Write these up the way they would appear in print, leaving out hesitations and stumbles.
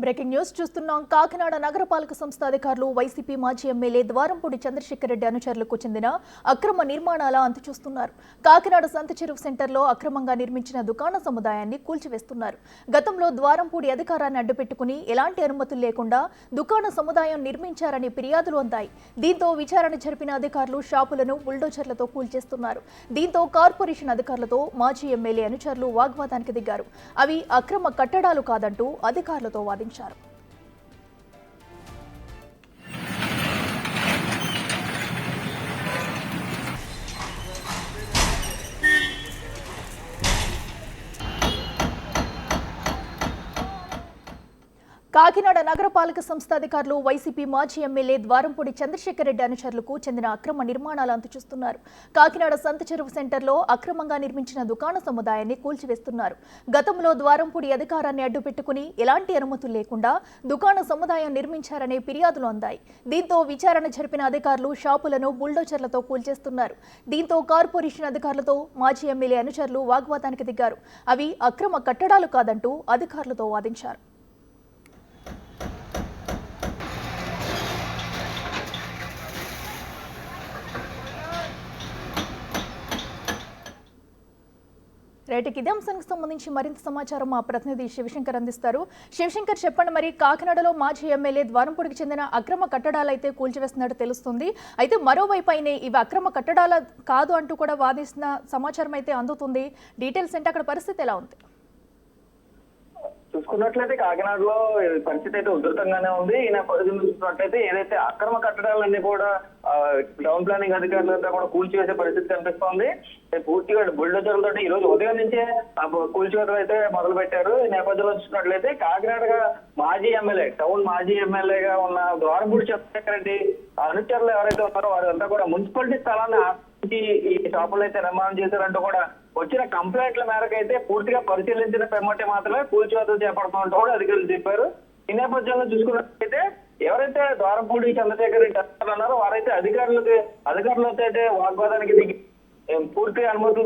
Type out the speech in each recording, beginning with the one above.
Breaking news చూస్తున్నాం. కాకినాడ నగరపాలక సంస్థ అధికారులు వైసీపీ మాజీ ఎమ్మెల్యే ద్వారంపూడి చంద్రశేఖర్ రెడ్డి అనుచరులకు చెందిన అక్రమ నిర్మాణాల అంతు చూస్తున్నారు. కాకినాడ సంత చెరువు సెంటర్లో అక్రమంగా నిర్మించిన దుకాణ సముదాయాన్ని కూల్చివేస్తున్నారు. గతంలో ద్వారంపూడి అధికారాన్ని అడ్డుపెట్టుకుని ఎలాంటి అనుమతులు లేకుండా దుకాణ సముదాయం నిర్మించారని ఫిర్యాదులు అందాయి. దీంతో విచారణ జరిపిన అధికారులు షాపులను బుల్డోజర్లతో కూల్చేస్తున్నారు. దీంతో కార్పొరేషన్ అధికారులతో మాజీ ఎమ్మెల్యే అనుచరులు వాగ్వాదానికి దిగారు. అవి అక్రమ కట్టడాలు కాదంటూ అధికారులతో వాదించారు. కాకినాడ నగరపాలక సంస్థ అధికారులు వైసీపీ మాజీ ఎమ్మెల్యే ద్వారంపూడి చంద్రశేఖర్ రెడ్డి అనుచరులకు చెందిన అక్రమ నిర్మాణాలు అంతు చూస్తున్నారు. కాకినాడ సంత చెరువు సెంటర్లో అక్రమంగా నిర్మించిన దుకాణ సముదాయాన్ని కూల్చివేస్తున్నారు. గతంలో ద్వారంపూడి అధికారాన్ని అడ్డుపెట్టుకుని ఎలాంటి అనుమతులు లేకుండా దుకాణ సముదాయం నిర్మించారనే ఫిర్యాదులు అందాయి. దీంతో విచారణ జరిపిన అధికారులు షాపులను బుల్డోజర్లతో కూల్చేస్తున్నారు. దీంతో కార్పొరేషన్ అధికారులతో మాజీ ఎమ్మెల్యే అనుచరులు వాగ్వాదానికి దిగారు. అవి అక్రమ కట్టడాలు కాదంటూ అధికారులతో వాదించారు. రైట్కి ఇదే అంశానికి సంబంధించి మరింత సమాచారం మా ప్రతినిధి శివశంకర్ అందిస్తారు. శివశంకర్, చెప్పండి, మరి కాకినాడలో మాజీ ఎమ్మెల్యే ద్వారంపూడికి చెందిన అక్రమ కట్టడాలు అయితే కూల్చివేస్తున్నట్టు తెలుస్తుంది. అయితే మరోవైపు అయినా ఇవి అక్రమ కట్టడాలు కాదు అంటూ కూడా వాదిస్తున్న సమాచారం అయితే అందుతుంది. డీటెయిల్స్ అంటే అక్కడ పరిస్థితి ఎలా ఉంది? చూసుకున్నట్లయితే కాకినాడలో పరిస్థితి అయితే ఉధృతంగానే ఉంది. ఈ నేపథ్యంలో చూసుకున్నట్లయితే ఏదైతే అక్రమ కట్టడాలన్నీ కూడా టౌన్ ప్లానింగ్ అధికారులంతా కూడా కూల్చివేసే పరిస్థితి కనిపిస్తోంది. పూర్తిగా బుల్డోజర్లతో ఈ రోజు ఉదయం నుంచే కూల్చివేతలు అయితే మొదలు పెట్టారు. ఈ నేపథ్యంలో చూసుకున్నట్లయితే కాకినాడగా మాజీ ఎమ్మెల్యే, టౌన్ మాజీ ఎమ్మెల్యేగా ఉన్న ద్వారంపూడి చంద్రశేఖర్ రెడ్డి అనుచరులు ఎవరైతే ఉన్నారో వారంతా కూడా మున్సిపాలిటీ స్థలాన్ని ఈ షాపులు అయితే నిర్మాణం చేశారంటూ కూడా వచ్చిన కంప్లైంట్ల మేరకు అయితే పూర్తిగా పరిశీలించిన పెమ్మటి మాత్రమే కూల్చివేతలు చేపడుతున్నట్టు కూడా అధికారులు చెప్పారు. ఈ నేపథ్యంలో చూసుకున్నట్లయితే ఎవరైతే ద్వారంపూడి చంద్రశేఖర్ రెడ్డి ఉన్నారో వారైతే అధికారులతో అయితే వాగ్వాదానికి దిగి పూర్తిగా అనుమతులు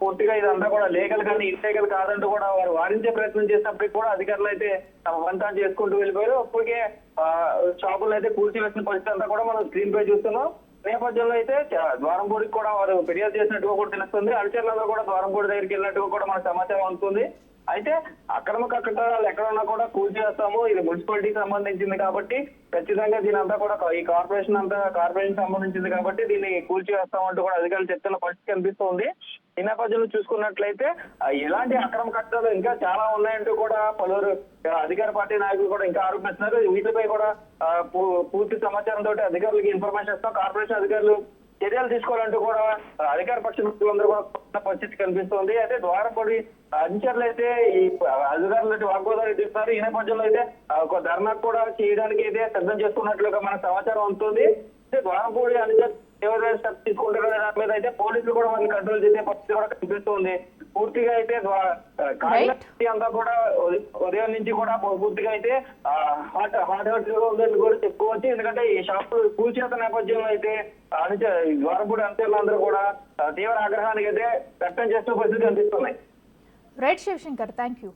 పూర్తిగా ఇదంతా కూడా లీగల్ కానీ ఇల్లీగల్ కాదంటూ కూడా వారు వారించే ప్రయత్నం చేసినప్పటికీ కూడా అధికారులు అయితే తమ పంతాన్ని చేసుకుంటూ వెళ్ళిపోయారు. అప్పటికే షాపులు అయితే కూల్చివేసిన పరిస్థితి అంతా కూడా మనం స్క్రీన్ పై చూస్తున్నాం. నేపథ్యంలో అయితే ద్వారంపూడికి కూడా వారు ఫిర్యాదు చేసినట్టుగా కూడా తెలుస్తుంది. అనుచరులందరూ కూడా ద్వారంపూడి దగ్గరికి వెళ్ళినట్టుగా కూడా మనకు సమాచారం అందుతుంది. అయితే అక్రమ కట్టడాలు ఎక్కడున్నా కూడా కూల్చేస్తాము, ఇది మున్సిపాలిటీకి సంబంధించింది కాబట్టి ఖచ్చితంగా దీని అంతా కూడా ఈ కార్పొరేషన్ సంబంధించింది కాబట్టి దీన్ని కూల్చివేస్తామంటూ కూడా అధికారులు చెప్తున్న పరిస్థితి కనిపిస్తుంది. ఈ నేపథ్యంలో చూసుకున్నట్లయితే ఎలాంటి అక్రమ కట్టడాలు ఇంకా చాలా ఉన్నాయంటూ కూడా పలువురు అధికార పార్టీ నాయకులు కూడా ఇంకా ఆరోపిస్తున్నారు. వీటిపై కూడా పూర్తి సమాచారంతో అధికారులకి ఇన్ఫర్మేషన్ ఇస్తాం, కార్పొరేషన్ అధికారులు చర్యలు తీసుకోవాలంటూ కూడా అధికార పక్ష వ్యక్తులందరూ కూడా పరిస్థితి కనిపిస్తోంది. అయితే ద్వారంపూడి అనుచరులు అయితే ఈ అధికారులు వాగ్వాదాలు ఇస్తున్నారు. ఈ నేపథ్యంలో అయితే ఒక ధర్నా కూడా చేయడానికి అయితే సిద్ధం చేసుకున్నట్లుగా మనకు సమాచారం ఉంటుంది. అయితే ద్వారంపూడి అనుచరులు ఎవరైనా స్టెప్ తీసుకుంటారనే దాని మీద అయితే పోలీసులు కూడా మనకి కంట్రోల్ చేసే పరిస్థితి కూడా కనిపిస్తుంది. పూర్తిగా అయితే అంతా కూడా ఉదయం నుంచి కూడా పూర్తిగా అయితే హాట్ ఉందని కూడా చెప్పుకోవచ్చు. ఎందుకంటే ఈ షాపు కూల్చేత నేపథ్యంలో అయితే ద్వారంపూడి అనుచరులందరూ కూడా తీవ్ర ఆగ్రహానికి అయితే వ్యక్తం చేస్తున్న పరిస్థితి కనిపిస్తున్నాయి. Right Shivashankar, thank you.